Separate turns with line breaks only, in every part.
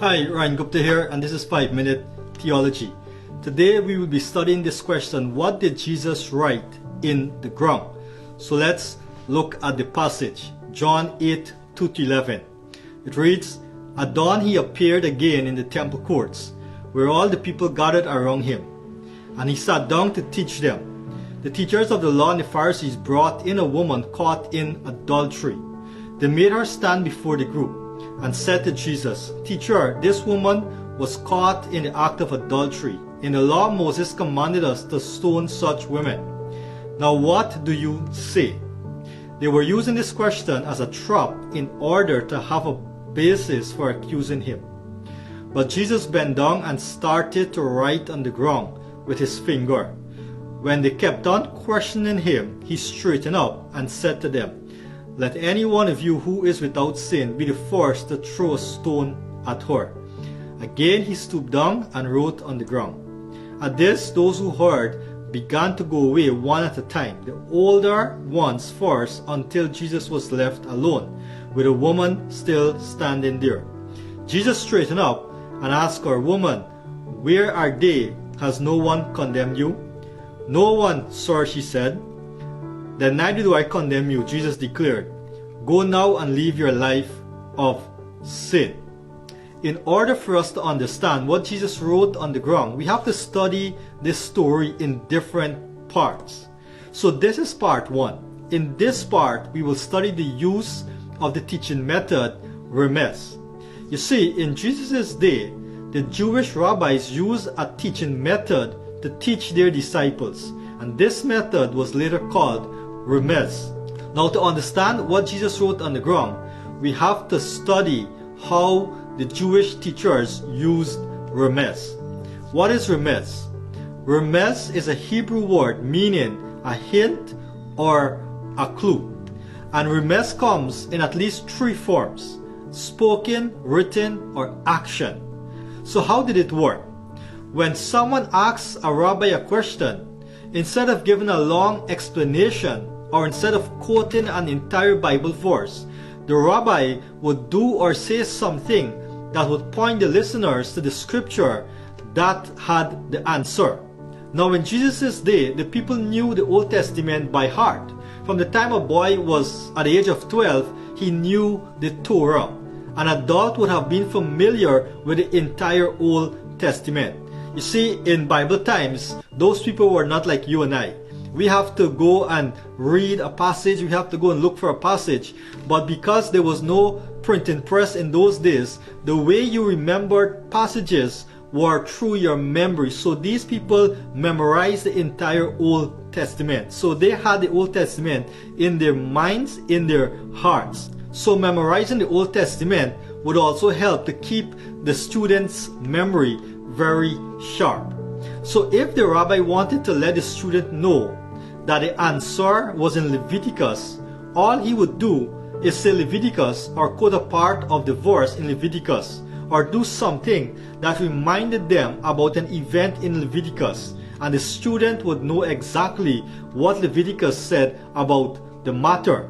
Hi, Ryan Gupta here, and this is 5 Minute Theology. Today we will be studying this question: what did Jesus write in the ground? So let's look at the passage, John 8, 2-11. It reads, "At dawn he appeared again in the temple courts, where all the people gathered around him, and he sat down to teach them. The teachers of the law and the Pharisees brought in a woman caught in adultery. They made her stand before the group and said to Jesus, 'Teacher, this woman was caught in the act of adultery. In the law, Moses commanded us to stone such women. Now what do you say?' They were using this question as a trap in order to have a basis for accusing him. But Jesus bent down and started to write on the ground with his finger. When they kept on questioning him, he straightened up and said to them, 'Let any one of you who is without sin be the first to throw a stone at her.' Again he stooped down and wrote on the ground. At this, those who heard began to go away one at a time, the older ones first, until Jesus was left alone, with a woman still standing there. Jesus straightened up and asked her, 'Woman, where are they? Has no one condemned you?' 'No one, sir,' she said. 'Then neither do I condemn you,' Jesus declared. 'Go now and live your life of sin.'" In order for us to understand what Jesus wrote on the ground, we have to study this story in different parts. So this is part 1. In this part, we will study the use of the teaching method, remez. You see, in Jesus' day, the Jewish rabbis used a teaching method to teach their disciples, and this method was later called remez. Now, to understand what Jesus wrote on the ground, we have to study how the Jewish teachers used remez. What is remez? Remez is a Hebrew word meaning a hint or a clue. And remez comes in at least 3 forms: spoken, written, or action. So how did it work? When someone asks a rabbi a question, instead of giving a long explanation or instead of quoting an entire Bible verse, the rabbi would do or say something that would point the listeners to the scripture that had the answer. Now, in Jesus' day, the people knew the Old Testament by heart. From the time a boy was at the age of 12, he knew the Torah. An adult would have been familiar with the entire Old Testament. You see, in Bible times, those people were not like you and I. We have to go and read a passage, we have to go and look for a passage. But because there was no printing press in those days, the way you remembered passages were through your memory. So these people memorized the entire Old Testament. So they had the Old Testament in their minds, in their hearts. So memorizing the Old Testament would also help to keep the student's memory very sharp. So if the rabbi wanted to let the student know that the answer was in Leviticus, all he would do is say Leviticus or quote a part of the verse in Leviticus, or do something that reminded them about an event in Leviticus, and the student would know exactly what Leviticus said about the matter.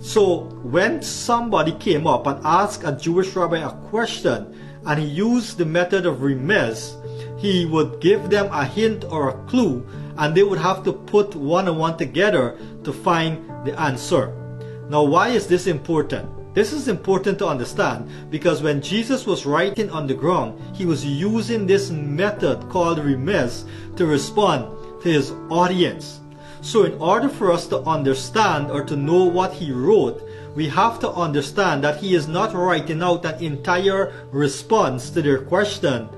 So when somebody came up and asked a Jewish rabbi a question and he used the method of remez, he would give them a hint or a clue, and they would have to put one and one together to find the answer. Now, why is this important? This is important to understand because when Jesus was writing on the ground, he was using this method called remez to respond to his audience. So in order for us to understand or to know what he wrote, we have to understand that he is not writing out an entire response to their question,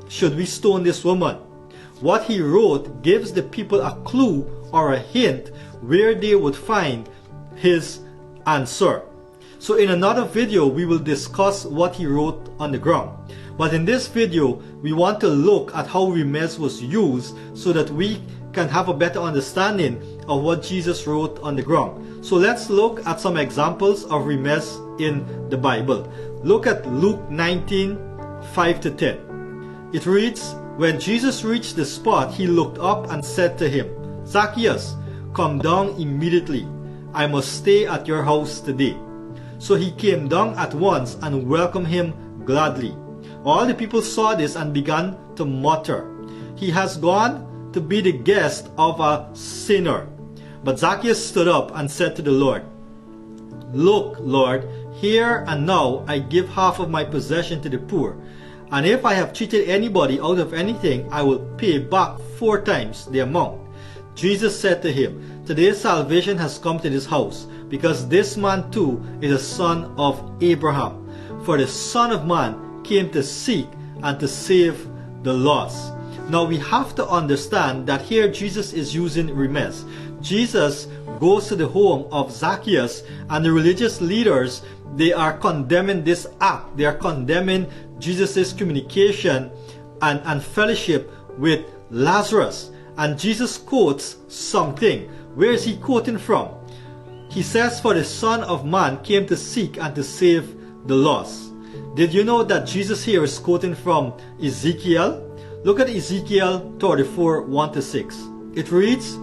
"Should we stone this woman?" What he wrote gives the people a clue or a hint where they would find his answer. So in another video, we will discuss what he wrote on the ground. But in this video, we want to look at how remez was used so that we can have a better understanding of what Jesus wrote on the ground. So let's look at some examples of remez in the Bible. Look at Luke 19, 5-10. It reads, "When Jesus reached the spot, he looked up and said to him, 'Zacchaeus, come down immediately. I must stay at your house today.' So he came down at once and welcomed him gladly. All the people saw this and began to mutter, "He has gone to be the guest of a sinner." But Zacchaeus stood up and said to the Lord, "Look, Lord, here and now I give half of my possession to the poor. And if I have cheated anybody out of anything, I will pay back 4 times the amount." Jesus said to him, "Today salvation has come to this house, because this man too is a son of Abraham. For the Son of Man came to seek and to save the lost." Now we have to understand that here Jesus is using remez. Jesus goes to the home of Zacchaeus, and the religious leaders, they are condemning this act. They are condemning Jesus' communication and fellowship with Lazarus. And Jesus quotes something. Where is he quoting from? He says, "For the Son of Man came to seek and to save the lost." Did you know that Jesus here is quoting from Ezekiel? Look at Ezekiel 34, 1-6. It reads,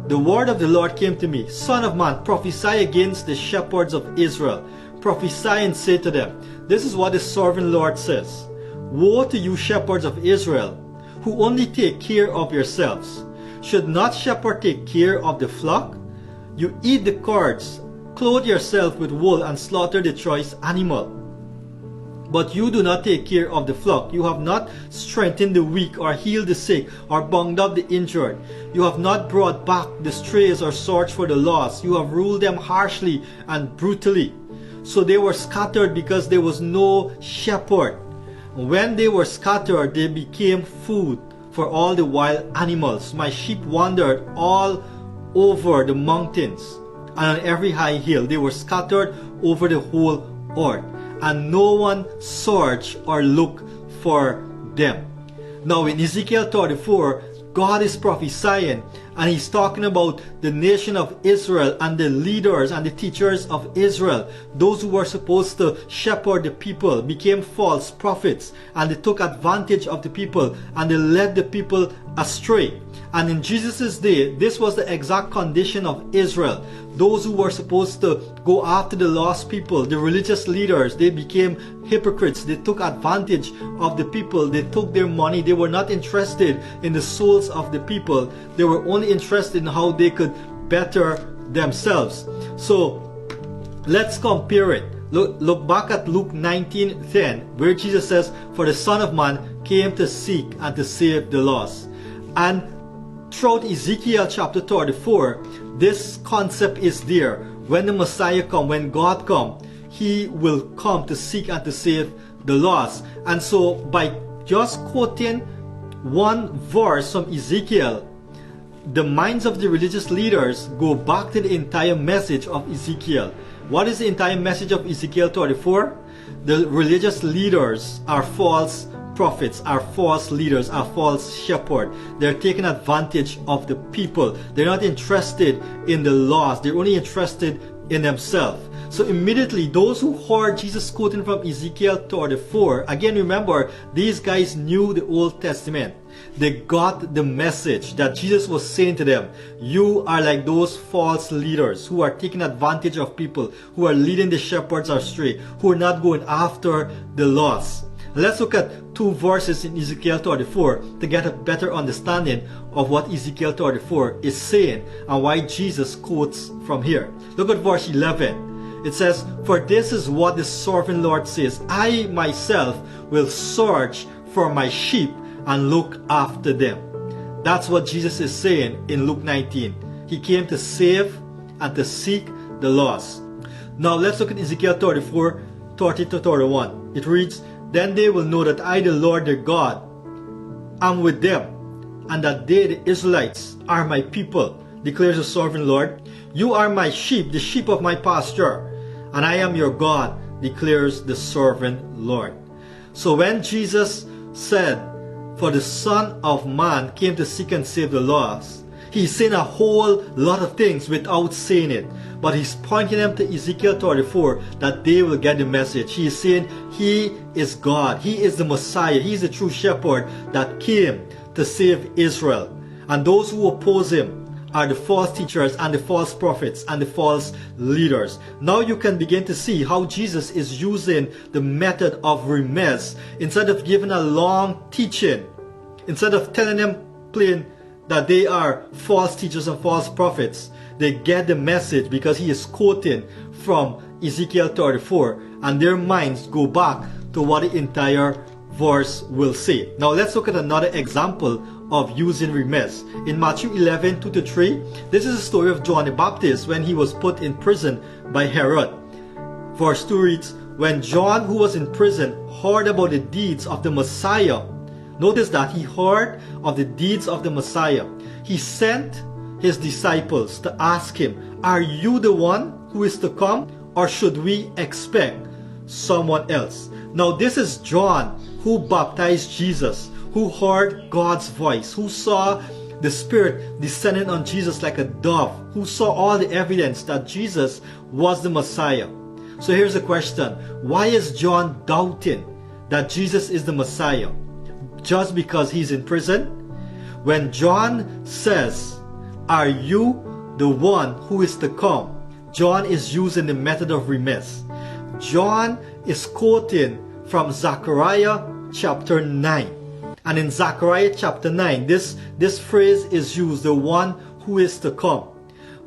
"The word of the Lord came to me, Son of man, prophesy against the shepherds of Israel. Prophesy and say to them, this is what the sovereign Lord says. Woe to you shepherds of Israel, who only take care of yourselves. Should not shepherd take care of the flock? You eat the cords, clothe yourself with wool, and slaughter the choice animal. But you do not take care of the flock. You have not strengthened the weak, or healed the sick, or bound up the injured. You have not brought back the strays, or searched for the lost. You have ruled them harshly and brutally. So they were scattered because there was no shepherd. When they were scattered, they became food for all the wild animals. My sheep wandered all over the mountains and on every high hill. They were scattered over the whole earth, and no one searched or looked for them. Now in Ezekiel 34, God is prophesying, and he's talking about the nation of Israel and the leaders and the teachers of Israel. Those who were supposed to shepherd the people became false prophets, and they took advantage of the people, and they led the people astray. And in Jesus' day, this was the exact condition of Israel. Those who were supposed to go after the lost people, the religious leaders, they became hypocrites. They took advantage of the people. They took their money. They were not interested in the souls of the people. They were only interested in how they could better themselves. So let's compare it. Look back at Luke 19:10, where Jesus says, "For the Son of Man came to seek and to save the lost." And throughout Ezekiel chapter 34, this concept is there. When the Messiah comes, when God comes, he will come to seek and to save the lost. And so by just quoting one verse from Ezekiel, the minds of the religious leaders go back to the entire message of Ezekiel. What is the entire message of Ezekiel 34? The religious leaders are false prophets, are false leaders, are false shepherds. They're taking advantage of the people. They're not interested in the lost. They're only interested in themselves. So immediately, those who heard Jesus quoting from Ezekiel 34, again remember, these guys knew the Old Testament. They got the message that Jesus was saying to them, you are like those false leaders who are taking advantage of people, who are leading the shepherds astray, who are not going after the lost. Let's look at 2 verses in Ezekiel 34 to get a better understanding of what Ezekiel 34 is saying and why Jesus quotes from here. Look at verse 11. It says, "For this is what the sovereign Lord says, I myself will search for my sheep and look after them." That's what Jesus is saying in Luke 19. He came to save and to seek the lost. Now let's look at Ezekiel 34, 30-31. It reads, "Then they will know that I, the Lord their God, am with them, and that they, the Israelites, are my people, declares the sovereign Lord. You are my sheep, the sheep of my pasture, and I am your God, declares the sovereign Lord." So when Jesus said, "For the Son of Man came to seek and save the lost," he's saying a whole lot of things without saying it. But he's pointing them to Ezekiel 34 that they will get the message. He is saying he is God. He is the Messiah. He is the true shepherd that came to save Israel. And those who oppose him are the false teachers and the false prophets and the false leaders. Now you can begin to see how Jesus is using the method of remez. Instead of giving a long teaching, instead of telling them plain that they are false teachers and false prophets, they get the message because he is quoting from Ezekiel 34, and their minds go back to what the entire verse will say. Now let's look at another example of using remez. In Matthew 11, 2-3, this is the story of John the Baptist when he was put in prison by Herod. Verse 2 reads, when John, who was in prison, heard about the deeds of the Messiah, notice that he heard of the deeds of the Messiah, he sent his disciples to ask him, are you the one who is to come, or should we expect someone else? Now this is John who baptized Jesus, who heard God's voice, who saw the Spirit descending on Jesus like a dove, who saw all the evidence that Jesus was the Messiah. So here's the question, why is John doubting that Jesus is the Messiah? Just because he's in prison? When John says, are you the one who is to come, John is using the method of remez. John is quoting from Zechariah chapter 9. And in Zechariah chapter 9, this phrase is used, the one who is to come.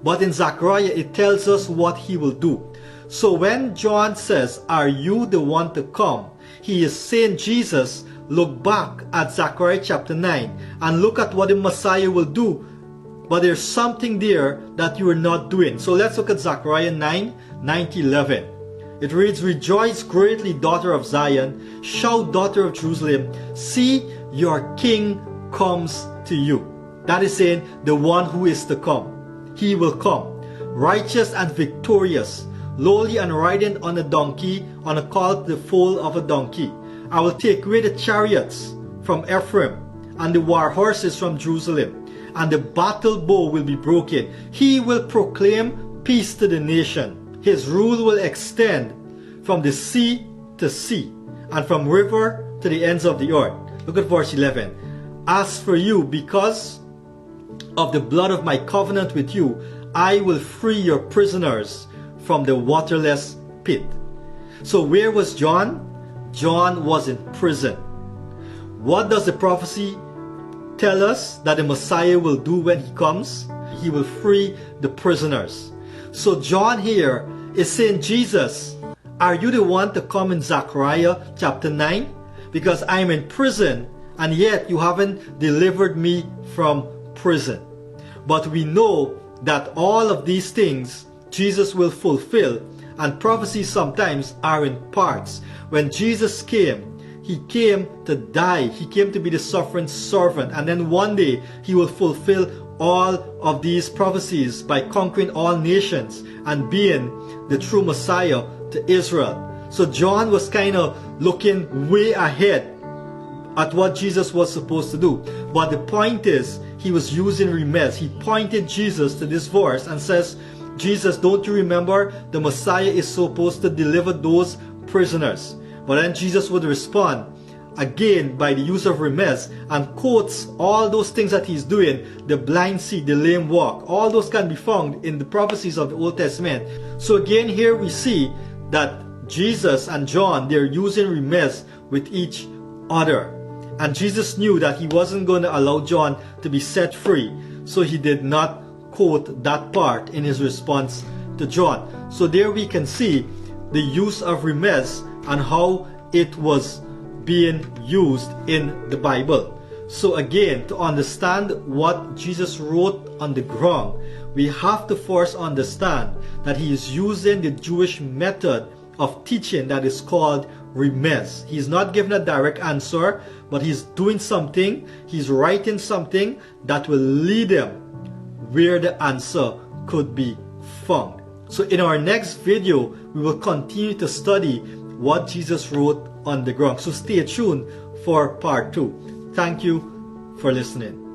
But in Zechariah, it tells us what he will do. So when John says, are you the one to come? He is saying, Jesus, look back at Zechariah chapter 9 and look at what the Messiah will do. But there's something there that you are not doing. So let's look at Zechariah 9, 9-11. It reads, rejoice greatly, daughter of Zion. Shout, daughter of Jerusalem. See, your king comes to you. That is saying, the one who is to come. He will come. Righteous and victorious. Lowly and riding on a donkey, on a colt, the foal of a donkey. I will take away the chariots from Ephraim, and the war horses from Jerusalem. And the battle bow will be broken. He will proclaim peace to the nation. His rule will extend from the sea to sea, and from river to the ends of the earth. Look at verse 11. As for you, because of the blood of my covenant with you, I will free your prisoners from the waterless pit. So where was John? John was in prison. What does the prophecy tell us that the Messiah will do when he comes? He will free the prisoners. So John here is saying, Jesus, are you the one to come in Zechariah chapter 9? Because I'm in prison and yet you haven't delivered me from prison. But we know that all of these things Jesus will fulfill, and prophecies sometimes are in parts. When Jesus came, he came to die. He came to be the suffering servant, and then one day he will fulfill all of these prophecies by conquering all nations and being the true Messiah to Israel. So John was kind of looking way ahead at what Jesus was supposed to do. But the point is, he was using remez. He pointed Jesus to this verse and says, Jesus, don't you remember the Messiah is supposed to deliver those prisoners? But then Jesus would respond again by the use of remez and quotes all those things that he's doing. The blind see, the lame walk. All those can be found in the prophecies of the Old Testament. So again here we see that Jesus and John, they're using remez with each other. And Jesus knew that he wasn't going to allow John to be set free. So he did not quote that part in his response to John. So there we can see the use of remez and how it was being used in the Bible. So again, to understand what Jesus wrote on the ground, we have to first understand that he is using the Jewish method of teaching that is called remez. He's not giving a direct answer, but he's doing something, he's writing something that will lead them where the answer could be found. So in our next video, we will continue to study what Jesus wrote on the ground. So stay tuned for part 2. Thank you for listening.